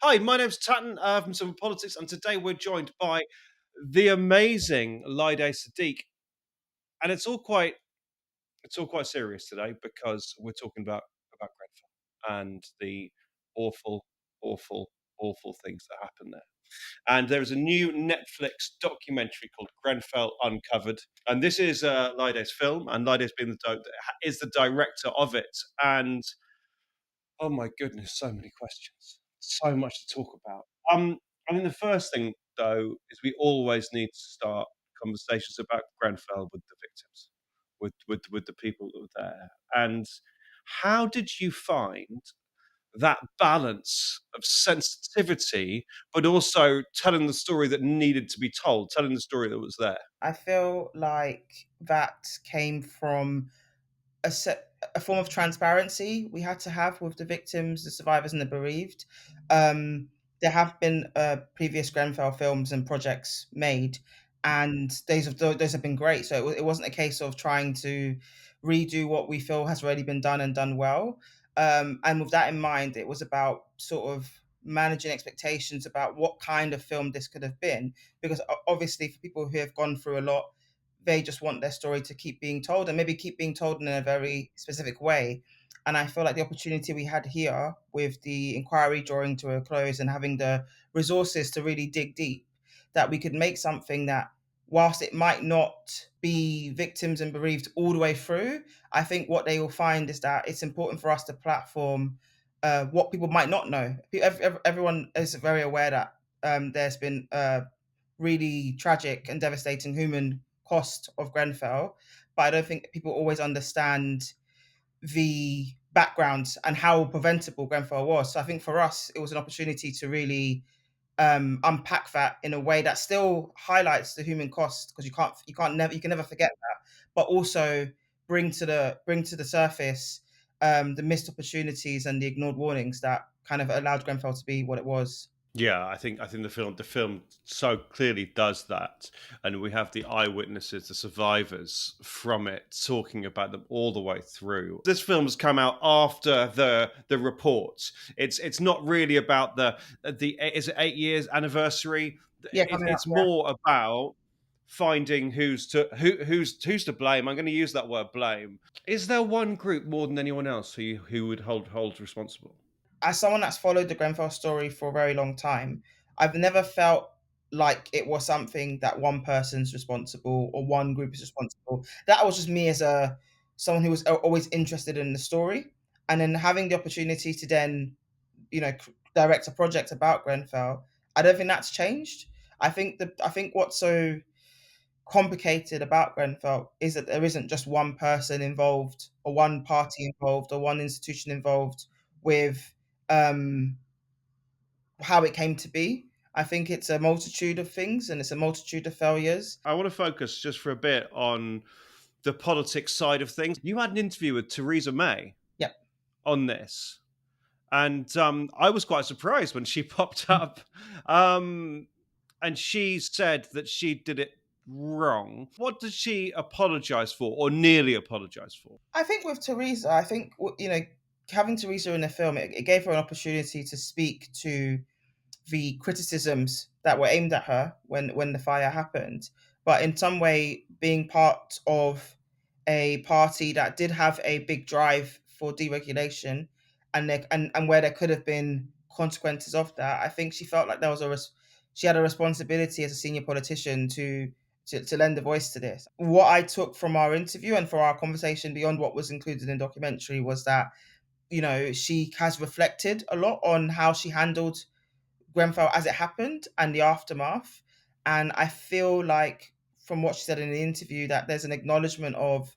Hi, my name's Tatton from Civil Politics, and today we're joined by the amazing Olaide Sadiq, and it's all quite serious today because we're talking about Grenfell and the awful, awful, awful things that happen there. And there is a new Netflix documentary called Grenfell Uncovered, and this is Laide's film, and Laide's been is the director of it, and oh my goodness, so many questions, so much to talk about. I mean, the first thing though is we always need to start conversations about Grenfell with the victims, with the people that were there. And how did you find that balance of sensitivity, but also telling the story that needed to be told, telling the story that was there? I feel like that came from a form of transparency we had to have with the victims, the survivors, and the bereaved. Um, there have been previous Grenfell films and projects made, and those have been great. So it wasn't a case of trying to redo what we feel has already been done and done well. And with that in mind, it was about sort of managing expectations about what kind of film this could have been, because obviously for people who have gone through a lot, they just want their story to keep being told and maybe keep being told in a very specific way. And I feel like the opportunity we had here with the inquiry drawing to a close and having the resources to really dig deep, that we could make something that, whilst it might not be victims and bereaved all the way through, I think what they will find is that it's important for us to platform what people might not know. Everyone is very aware that there's been really tragic and devastating human cost of Grenfell, but I don't think people always understand the background and how preventable Grenfell was. So I think for us, it was an opportunity to really unpack that in a way that still highlights the human cost, because you can never forget that, but also bring to the surface the missed opportunities and the ignored warnings that kind of allowed Grenfell to be what it was. Yeah, I think the film so clearly does that, and we have the eyewitnesses, the survivors from it, talking about them all the way through. This film's come out after the report. It's not really about the is it 8 years anniversary. Yeah, coming up. It's more about finding who's to blame. I'm going to use that word blame. Is there one group more than anyone else who would hold responsible? As someone that's followed the Grenfell story for a very long time, I've never felt like it was something that one person's responsible or one group is responsible. That was just me as a someone who was always interested in the story, and then having the opportunity to then, direct a project about Grenfell. I don't think that's changed. I think what's so complicated about Grenfell is that there isn't just one person involved or one party involved or one institution involved with um, how it came to be. I think it's a multitude of things and it's a multitude of failures. I want to focus just for a bit on the politics side of things. You had an interview with Theresa May Yeah. on this, and I was quite surprised when she popped up, um, and she said that she did it wrong. What did she apologise for, or nearly apologise for? I think with Teresa, I think, having Teresa in the film, it gave her an opportunity to speak to the criticisms that were aimed at her when the fire happened, but in some way being part of a party that did have a big drive for deregulation, and where there could have been consequences of that. I think she felt like she had a responsibility as a senior politician to lend a voice to this. What I took from our interview and for our conversation beyond what was included in the documentary was that, she has reflected a lot on how she handled Grenfell as it happened and the aftermath. And I feel like, from what she said in the interview, that there's an acknowledgement of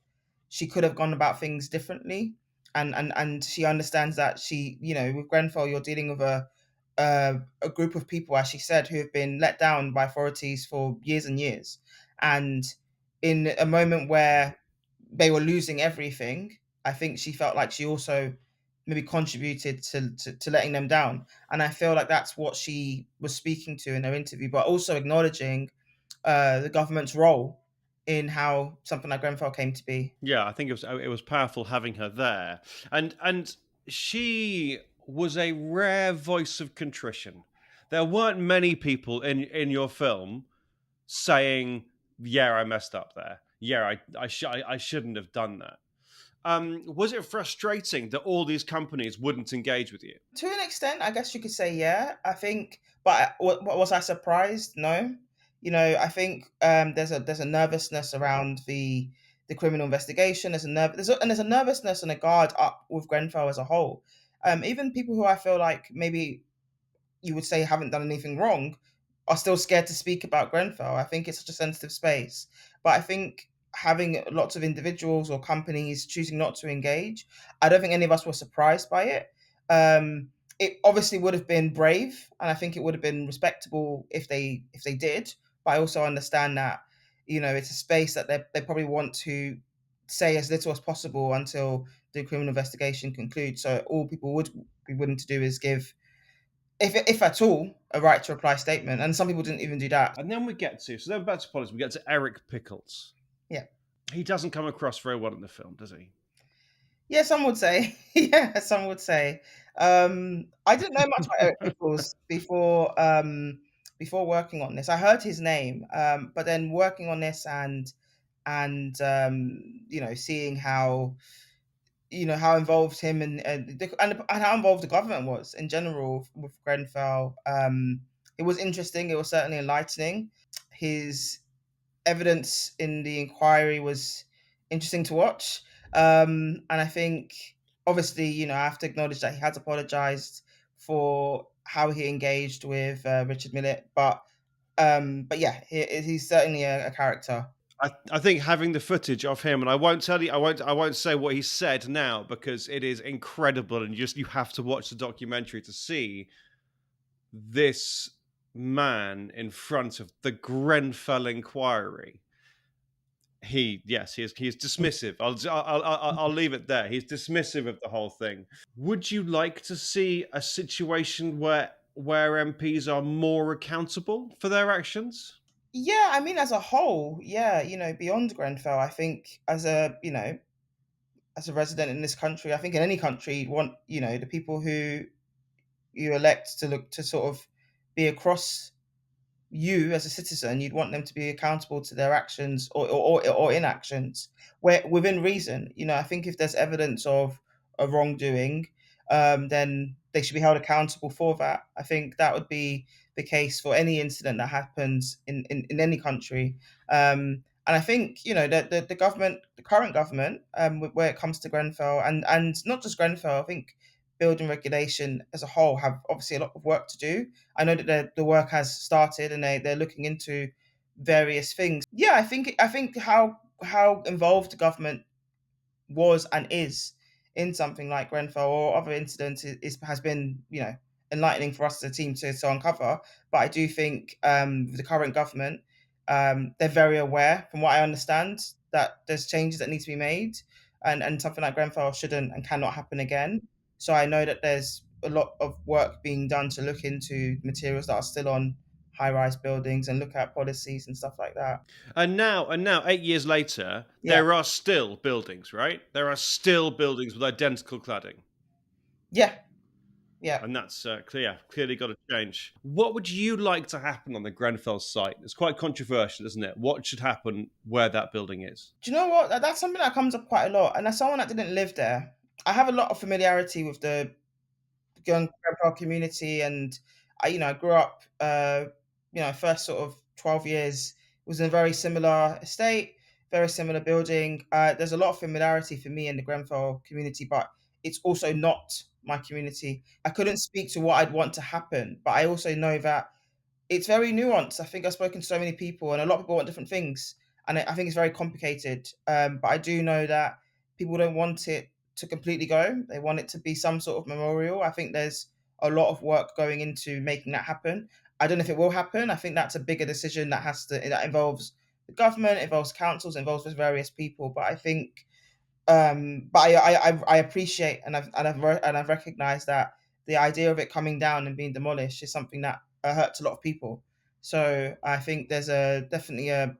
she could have gone about things differently, and she understands that with Grenfell, you're dealing with a group of people, as she said, who have been let down by authorities for years and years, and in a moment where they were losing everything, I think she felt like she also maybe contributed to letting them down. And I feel like that's what she was speaking to in her interview, but also acknowledging the government's role in how something like Grenfell came to be. Yeah, I think it was powerful having her there, and she was a rare voice of contrition. There weren't many people in your film saying, "Yeah, I messed up there. Yeah, I shouldn't have done that." Was it frustrating that all these companies wouldn't engage with you? To an extent, I guess you could say yeah. I think, but was I surprised? No. I think there's a nervousness around the criminal investigation. There's a nervousness and a guard up with Grenfell as a whole. Even people who I feel like maybe you would say haven't done anything wrong are still scared to speak about Grenfell. I think it's such a sensitive space. But I think having lots of individuals or companies choosing not to engage, I don't think any of us were surprised by it. Um, it obviously would have been brave, and I think it would have been respectable if they did. But I also understand that it's a space that they probably want to say as little as possible until the criminal investigation concludes. So all people would be willing to do is give, if at all, a right to reply statement, and some people didn't even do that. And then then back to politics. We get to Eric Pickles. Yeah, He doesn't come across very well in the film, does he? yeah, some would say, yeah, some would say. I didn't know much about Eric Pickles before working on this. I heard his name, but then working on this and seeing how involved him and how involved the government was in general with Grenfell. It was interesting. It was certainly enlightening. His evidence in the inquiry was interesting to watch. And I think, obviously, I have to acknowledge that he has apologized for how he engaged with Richard Millett. But yeah, he's certainly a character. I think having the footage of him, and I won't tell you, I won't say what he said now because it is incredible, and you have to watch the documentary to see this man in front of the Grenfell inquiry. He is dismissive. I'll leave it there. He's dismissive of the whole thing. Would you like to see a situation where MPs are more accountable for their actions? Yeah, I mean, as a whole, yeah, beyond Grenfell, I think as a resident in this country, I think in any country, you'd want, the people who you elect to look to sort of be across you as a citizen. You'd want them to be accountable to their actions or inactions, where within reason. I think if there's evidence of a wrongdoing, then they should be held accountable for that. I think that would be the case for any incident that happens in any country. And I think the government, the current government, where it comes to Grenfell and not just Grenfell, I think building regulation as a whole have obviously a lot of work to do. I know that the work has started and they're looking into various things. Yeah, I think how involved the government was and is in something like Grenfell or other incidents has been enlightening for us as a team to uncover. But I do think the current government, they're very aware, from what I understand, that there's changes that need to be made, and something like Grenfell shouldn't and cannot happen again. So I know that there's a lot of work being done to look into materials that are still on high-rise buildings and look at policies and stuff like that. And now, 8 years later, Yeah, there are still buildings, right? There are still buildings with identical cladding, yeah, yeah. and that's clearly got to change. What would you like to happen on the Grenfell site? It's quite controversial, isn't it? What should happen where that building is? Do you know what? That's something that comes up quite a lot. And as someone that didn't live there, I have a lot of familiarity with the young grandpa community. And I grew up, first sort of 12 years was in a very similar estate, very similar building. There's a lot of familiarity for me in the Grenfell community, but it's also not my community. I couldn't speak to what I'd want to happen, but I also know that it's very nuanced. I think I've spoken to so many people, and a lot of people want different things, and I think it's very complicated. But I do know that people don't want it to completely go. They want it to be some sort of memorial. I think there's a lot of work going into making that happen. I don't know if it will happen. I think that's a bigger decision that involves the government, involves councils, involves with various people. But I think but I appreciate and I've recognized that the idea of it coming down and being demolished is something that hurts a lot of people. So I think there's definitely a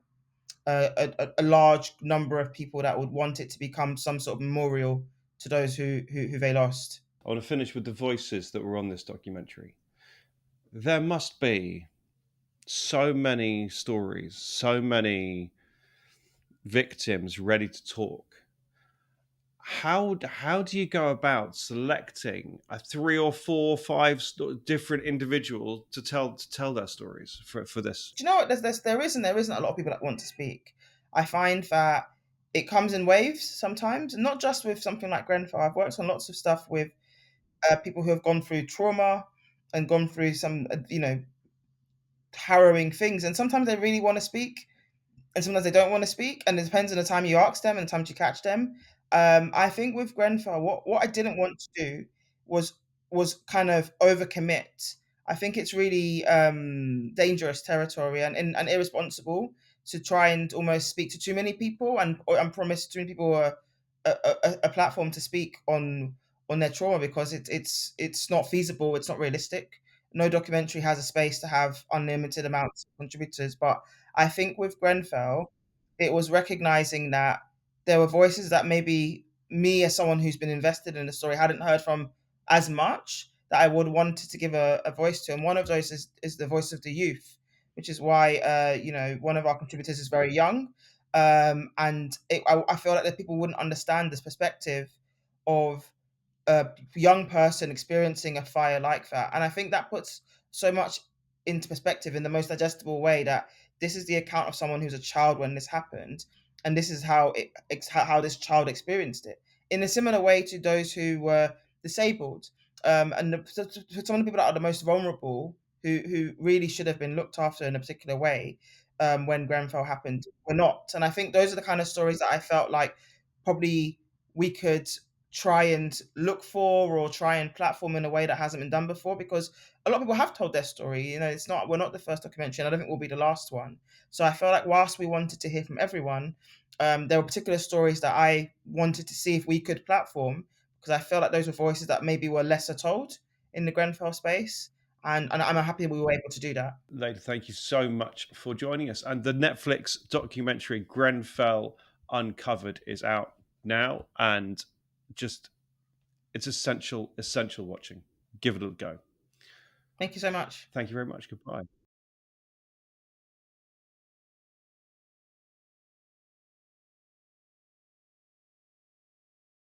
large number of people that would want it to become some sort of memorial to those who they lost. I want to finish with the voices that were on this documentary. There must be so many stories, so many victims ready to talk. How do you go about selecting a three or four, five different individual to tell their stories for this? Do you know what? There isn't a lot of people that want to speak. I find that it comes in waves sometimes, not just with something like Grenfell. I've worked on lots of stuff with people who have gone through trauma and gone through some, harrowing things, and sometimes they really want to speak, and sometimes they don't want to speak, and it depends on the time you ask them and the time you catch them. I think with Grenfell, what I didn't want to do was kind of overcommit. I think it's really dangerous territory and irresponsible to try and almost speak to too many people and promise too many people a platform to speak on their trauma, because it's not feasible, it's not realistic. No documentary has a space to have unlimited amounts of contributors, but I think with Grenfell, it was recognizing that there were voices that maybe me, as someone who's been invested in the story, hadn't heard from as much, that I would wanted to give a voice to. And one of those is the voice of the youth, which is why one of our contributors is very young, I feel like that people wouldn't understand this perspective of a young person experiencing a fire like that. And I think that puts so much into perspective in the most digestible way, that this is the account of someone who's a child when this happened, and this is how this child experienced it. In a similar way to those who were disabled, for some of the people that are the most vulnerable, who really should have been looked after in a particular way, when Grenfell happened, were not. And I think those are the kind of stories that I felt like probably we could try and look for, or try and platform in a way that hasn't been done before, because a lot of people have told their story. We're not the first documentary, and I don't think we'll be the last one. So I felt like whilst we wanted to hear from everyone, there were particular stories that I wanted to see if we could platform, because I felt like those were voices that maybe were lesser told in the Grenfell space, and I'm happy we were able to do that. Lady, thank you so much for joining us. And the Netflix documentary Grenfell Uncovered is out now, and just it's essential watching. Give it a go. Thank you so much. Thank you very much. Goodbye.